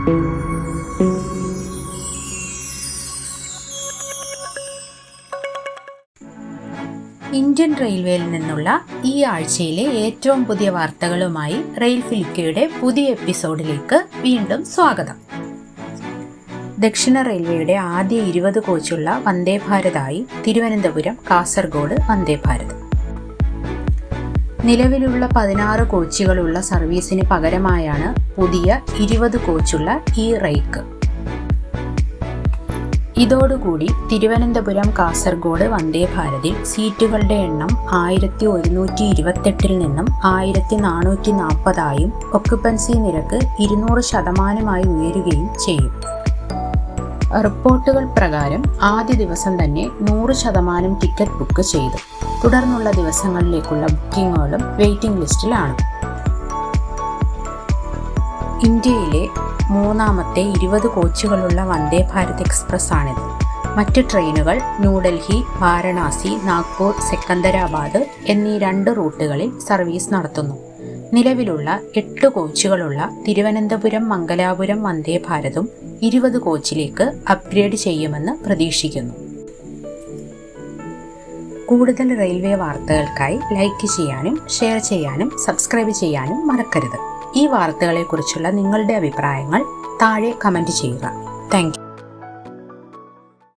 Indian റെയിൽവേയിൽ നിന്നുള്ള ഈ ആഴ്ചയിലെ ഏറ്റവും പുതിയ വാർത്തകളുമായി റെയിൽ ഫിലിക്കയുടെ പുതിയ എപ്പിസോഡിലേക്ക് വീണ്ടും സ്വാഗതം. ദക്ഷിണ റെയിൽവേയുടെ ആദ്യ 20 കോച്ചുള്ള വന്ദേ ഭാരതായി തിരുവനന്തപുരം കാസർഗോഡ് വന്ദേ ഭാരത്. നിലവിലുള്ള 16 കോച്ചുകളുള്ള സർവീസിന് പകരമായാണ് പുതിയ 20 കോച്ചുള്ള ഈ റെയ്ക്ക്. ഇതോടുകൂടി തിരുവനന്തപുരം കാസർഗോഡ് വന്ദേ ഭാരതിൽ സീറ്റുകളുടെ എണ്ണം 1128 നിന്നും 1440 ഒക്യുപ്പൻസി നിരക്ക് 200% ഉയരുകയും ചെയ്യും. റിപ്പോർട്ടുകൾ പ്രകാരം ആദ്യ ദിവസം തന്നെ 100% ടിക്കറ്റ് ബുക്ക് ചെയ്തു. തുടർന്നുള്ള ദിവസങ്ങളിലേക്കുള്ള ബുക്കിങ്ങുകളും വെയിറ്റിംഗ് ലിസ്റ്റിലാണ്. ഇന്ത്യയിലെ മൂന്നാമത്തെ 20 കോച്ചുകളുള്ള വന്ദേ ഭാരത് എക്സ്പ്രസ് ആണിത്. മറ്റ് ട്രെയിനുകൾ ന്യൂഡൽഹി, വാരണാസി, നാഗ്പൂർ, സെക്കന്ദരാബാദ് എന്നീ 2 റൂട്ടുകളിൽ സർവീസ് നടത്തുന്നു. നിലവിലുള്ള 8 കോച്ചുകളുള്ള തിരുവനന്തപുരം മംഗലാപുരം വന്ദേ ഭാരതും 20 കോച്ചിലേക്ക് അപ്ഗ്രേഡ് ചെയ്യുമെന്ന് പ്രതീക്ഷിക്കുന്നു. കൂടുതൽ റെയിൽവേ വാർത്തകൾക്കായി ലൈക്ക് ചെയ്യാനും ഷെയർ ചെയ്യാനും സബ്സ്ക്രൈബ് ചെയ്യാനും മറക്കരുത്. ഈ വാർത്തകളെക്കുറിച്ചുള്ള നിങ്ങളുടെ അഭിപ്രായങ്ങൾ താഴെ കമൻറ്റ് ചെയ്യുക. Thank you.